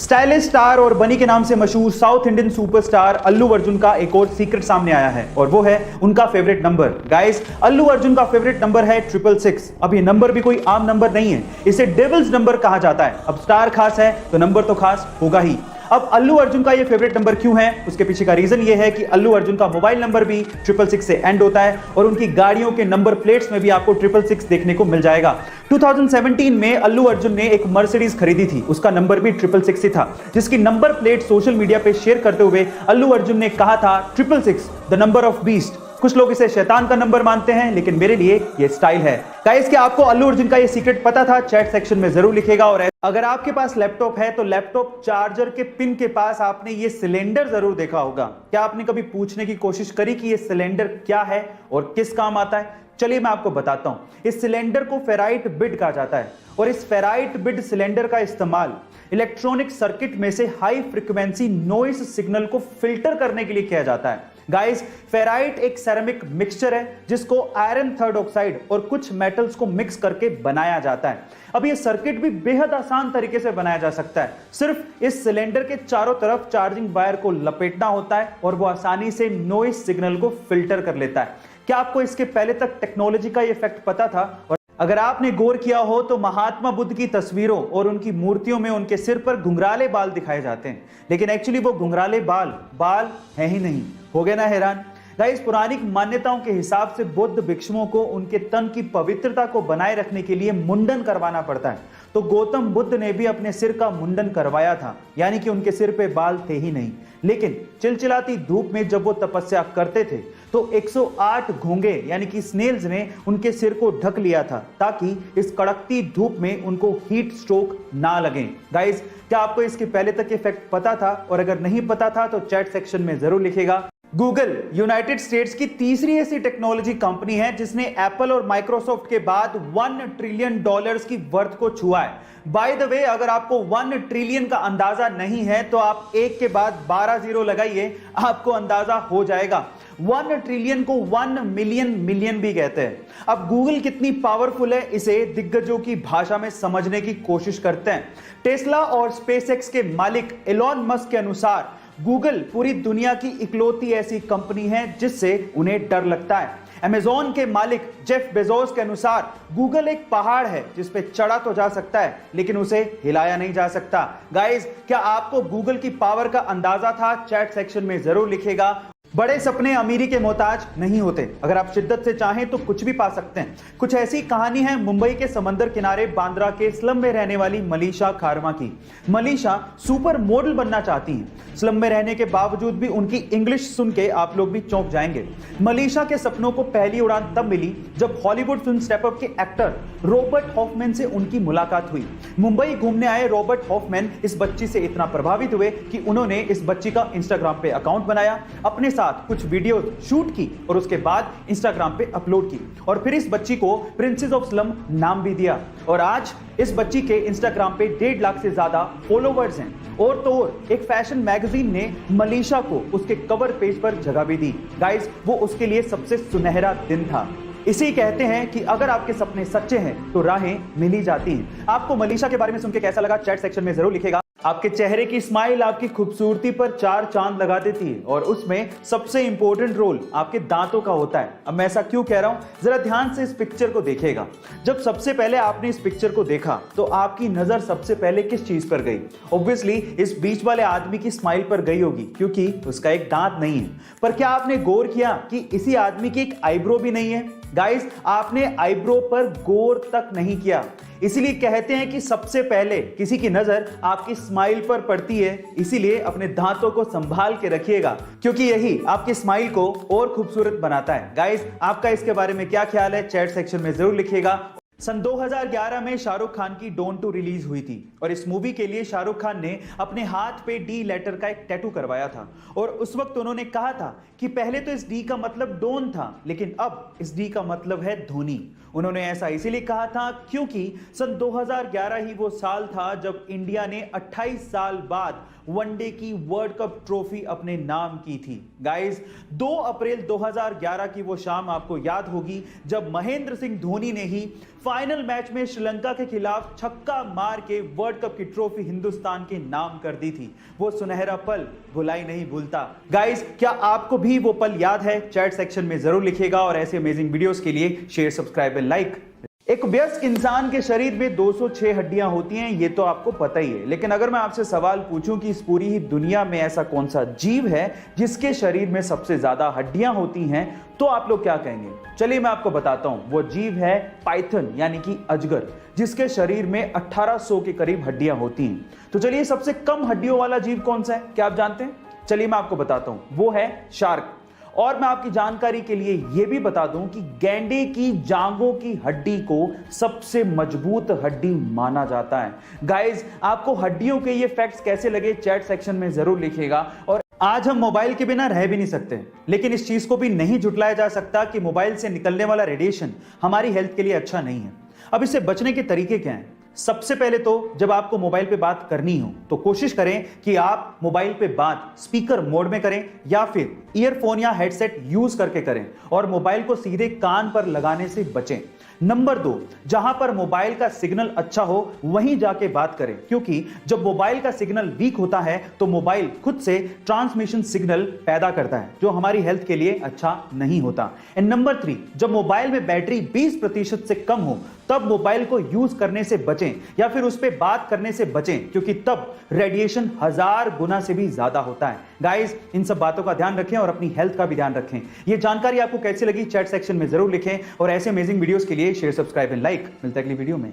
Stylish star और बनी के नाम से मशहूर south Indian superstar Allu Arjun का एक और सीक्रेट सामने आया है और वो है उनका favourite number. Guys, Allu Arjun का फेवरेट नंबर है 666। अब ये नंबर भी कोई आम नंबर नहीं है, इसे डेविल्स नंबर कहा जाता है। अब स्टार खास है तो नंबर तो खास होगा ही। अब अल्लू अर्जुन का ये फेवरेट नंबर क्यों है, उसके पीछे का रीजन ये है कि अल्लू अर्जुन का मोबाइल नंबर भी 666 से एंड होता है और उनकी गाड़ियों के नंबर प्लेट्स में भी आपको 666 देखने को मिल जाएगा। 2017 में अल्लू अर्जुन ने एक मर्सिडीज खरीदी थी, उसका नंबर भी 666 ही था, जिसकी नंबर प्लेट सोशल मीडिया पे शेयर करते हुए अल्लू अर्जुन ने कहा था 666 द नंबर ऑफ बीस्ट। कुछ लोग इसे शैतान का नंबर मानते हैं, लेकिन मेरे लिए ये स्टाइल है। गाइस, क्या आपको अल्लू अर्जुन का ये सीक्रेट पता था? चैट सेक्शन में जरूर लिखेगा। और अगर आपके पास लैपटॉप है तो लैपटॉप चार्जर के पिन के पास आपने ये सिलेंडर जरूर देखा होगा। क्या आपने कभी पूछने की कोशिश करी कि ये सिलेंडर क्या है और किस काम आता है? चलिए मैं आपको बताता हूं। इस सिलेंडर को फेराइट बिड कहा जाता है और इस फेराइट बिड सिलेंडर का इस्तेमाल इलेक्ट्रॉनिक सर्किट में से हाई फ्रीक्वेंसी नॉइस सिग्नल को फिल्टर करने के लिए किया जाता है। गाइस, फेराइट एक सेरेमिक मिक्सचर है जिसको आयरन थर्ड ऑक्साइड और कुछ मेटल्स को मिक्स करके बनाया जाता है। अब ये सर्किट भी बेहद आसान तरीके से बनाया जा सकता है। सिर्फ इस सिलेंडर के चारों तरफ चार्जिंग वायर को लपेटना होता है और वो आसानी से नॉइस सिग्नल को फिल्टर कर लेता है। क्या आपको इसके पहले तक टेक्नोलॉजी का इफेक्ट पता था? और अगर आपने गौर किया हो तो महात्मा बुद्ध की तस्वीरों और उनकी मूर्तियों में उनके सिर पर घुंघराले बाल दिखाए जाते हैं, लेकिन एक्चुअली वो घुंघराले बाल हैं ही नहीं। हो गए ना हैरान? गाइस, पुरानी मान्यताओं के हिसाब से बौद्ध भिक्षुओं को उनके तन की पवित्रता को बनाए रखने के लिए मुंडन करवाना पड़ता है, तो गौतम बुद्ध ने भी अपने सिर का मुंडन करवाया था, यानी कि उनके सिर पे बाल थे ही नहीं। लेकिन चिलचिलाती धूप में जब वो तपस्या करते थे तो 108 घोंगे यानी कि स्नेल्स ने उनके सिर को ढक लिया था ताकि इस कड़कती धूप में उनको हीट स्ट्रोक ना लगे। गाइस, क्या आपको इसके पहले तक इफेक्ट पता था? और अगर नहीं पता था तो चैट सेक्शन में जरूर लिखेगा। गूगल यूनाइटेड स्टेट्स की तीसरी ऐसी टेक्नोलॉजी कंपनी है जिसने एप्पल और माइक्रोसॉफ्ट के बाद $1 ट्रिलियन की वर्थ को छुआ है। बाय द वे, अगर आपको 1 ट्रिलियन का अंदाजा नहीं है तो आप एक के बाद 12 जीरो लगाइए, आपको अंदाजा हो जाएगा। 1 ट्रिलियन को 1 मिलियन भी कहते हैं। अब गूगल कितनी पावरफुल है, इसे दिग्गजों की भाषा में समझने की कोशिश करते हैं। टेस्ला और स्पेसएक्स के मालिक एलॉन मस्क के अनुसार गूगल पूरी दुनिया की इकलौती ऐसी कंपनी है जिससे उन्हें डर लगता है। अमेज़न के मालिक जेफ बेजोस के अनुसार गूगल एक पहाड़ है जिस पे चढ़ा तो जा सकता है लेकिन उसे हिलाया नहीं जा सकता। गाइस, क्या आपको गूगल की पावर का अंदाजा था? चैट सेक्शन में जरूर लिखेगा। बड़े सपने अमीरी के मोहताज नहीं होते। अगर आप शिद्दत से चाहें तो कुछ भी पा सकते हैं। कुछ ऐसी कहानी है मुंबई के समंदर किनारे बांद्रा के स्लम में रहने वाली मलीशा खारमा की। मलीशा सुपर मॉडल बनना चाहती हैं। स्लम में रहने के बावजूद भी उनकी इंग्लिश सुन के आप लोग भी चौंक जाएंगे। मलीशा के सपनों को पहली उड़ान तब मिली जब हॉलीवुड फिल्म स्टेप अप के एक्टर रॉबर्ट हॉफमैन से उनकी मुलाकात हुई। मुंबई घूमने आए रॉबर्ट हॉफमैन इस बच्ची से इतना प्रभावित हुए कि उन्होंने इस बच्ची का इंस्टाग्राम पे अकाउंट बनाया, अपने साथ कुछ वीडियो शूट की और उसके बाद इंस्टाग्राम पे अपलोड की और फिर इस बच्ची को प्रिंसेस ऑफ स्लम नाम भी दिया। और आज इस बच्ची के इंस्टाग्राम पे 1.5 लाख से ज्यादा फॉलोवर्स हैं। और तो और एक फैशन मैगजीन ने मलीशा को उसके कवर पेज पर जगह भी दी। गाइस, वो उसके लिए सबसे सुनहरा दिन था। इसी कहते हैं कि अगर आपके सपने सच्चे हैं तो राहें मिल ही जाती हैं। आपको मलीशा के बारे में सुन के कैसा लगा? चैट सेक्शन में जरूर लिखेगा। आपके चेहरे की स्माइल आपकी खूबसूरती पर 4 चांद लगा देती है और उसमें सबसे इंपॉर्टेंट रोल आपके दांतों का होता है। अब मैं ऐसा क्यों कह रहा हूं, जरा ध्यान से इस पिक्चर को देखिएगा। जब सबसे पहले आपने इस पिक्चर को देखा तो आपकी नजर सबसे पहले किस चीज पर गई? ऑब्वियसली इस बीच वाले आदमी की स्माइल पर गई होगी क्योंकि उसका एक दांत नहीं है। पर क्या आपने गौर किया कि इसी आदमी की एक आईब्रो भी नहीं है? गाइस, आपने आईब्रो पर गौर तक नहीं किया। इसीलिए कहते हैं कि सबसे पहले किसी की नजर आपकी स्माइल पर पड़ती है। इसीलिए अपने दांतों को संभाल के रखिएगा क्योंकि यही आपकी स्माइल को और खूबसूरत बनाता है। गाइस, आपका इसके बारे में क्या ख्याल है? चैट सेक्शन में जरूर लिखिएगा। सन 2011 में शाहरुख खान की डॉन 2 रिलीज हुई थी और इस मूवी के लिए शाहरुख खान ने अपने हाथ पे डी लेटर का एक टैटू करवाया था और उस वक्त उन्होंने कहा था कि पहले तो इस डी का मतलब डॉन था लेकिन अब इस डी का मतलब है धोनी। उन्होंने ऐसा इसीलिए कहा था क्योंकि सन 2011 ही वो साल था जब इंडिया ने 28 साल बाद वनडे की वर्ल्ड कप ट्रॉफी अपने नाम की थी। गाइस, 2 अप्रैल 2011 की वो शाम आपको याद होगी जब महेंद्र सिंह धोनी ने ही फाइनल मैच में श्रीलंका के खिलाफ छक्का मार के वर्ल्ड कप की ट्रॉफी हिंदुस्तान के नाम कर दी थी। वो सुनहरा पल भुलाई नहीं भूलता। गाइस, क्या आपको भी वो पल याद है? चैट सेक्शन में जरूर लिखिएगा और ऐसे अमेजिंग वीडियोस के लिए शेयर, सब्सक्राइब एंड लाइक। एक वयस्क इंसान के शरीर में 206 हड्डियां होती हैं, ये तो आपको पता ही है। लेकिन अगर मैं आपसे सवाल पूछूं कि इस पूरी ही दुनिया में ऐसा कौन सा जीव है जिसके शरीर में सबसे ज्यादा हड्डियां होती हैं, तो आप लोग क्या कहेंगे? चलिए मैं आपको बताता हूं। वो जीव है पाइथन यानी कि अजगर, जिसके शरीर में 1800 के करीब हड्डियां होती हैं। तो चलिए, सबसे कम हड्डियों वाला जीव कौन सा है, क्या आप जानते हैं? चलिए मैं आपको बताता हूं, वो है शार्क। और मैं आपकी जानकारी के लिए यह भी बता दूं कि गैंडे की जांघों की हड्डी को सबसे मजबूत हड्डी माना जाता है। गाइस, आपको हड्डियों के ये फैक्ट्स कैसे लगे चैट सेक्शन में जरूर लिखिएगा। और आज हम मोबाइल के बिना रह भी नहीं सकते, लेकिन इस चीज को भी नहीं झुटलाया जा सकता कि मोबाइल से निकलने वाला रेडिएशन हमारी हेल्थ के लिए अच्छा नहीं है। अब इससे बचने के तरीके क्या हैं? सबसे पहले तो जब आपको मोबाइल पे बात करनी हो तो कोशिश करें कि आप मोबाइल पे बात स्पीकर मोड में करें या फिर ईयरफोन या हेडसेट यूज करके करें, और मोबाइल को सीधे कान पर लगाने से बचें। नंबर 2, जहां पर मोबाइल का सिग्नल अच्छा हो वहीं जाके बात करें, क्योंकि जब मोबाइल का सिग्नल वीक होता है तो मोबाइल खुद से ट्रांसमिशन सिग्नल पैदा करता है जो हमारी हेल्थ के लिए अच्छा नहीं होता। एंड नंबर 3, जब मोबाइल में बैटरी 20% से कम हो तब मोबाइल को यूज करने से बचें या फिर उस पर बात करने से बचें, क्योंकि तब रेडिएशन 1000 गुना से भी ज्यादा होता है। गाइस, इन सब बातों का ध्यान रखें और अपनी हेल्थ का भी ध्यान रखें। ये जानकारी आपको कैसी लगी चैट सेक्शन में जरूर लिखें और ऐसे अमेजिंग वीडियोस के लिए शेयर, सब्सक्राइब एंड लाइक। मिलते हैं अगली वीडियो में।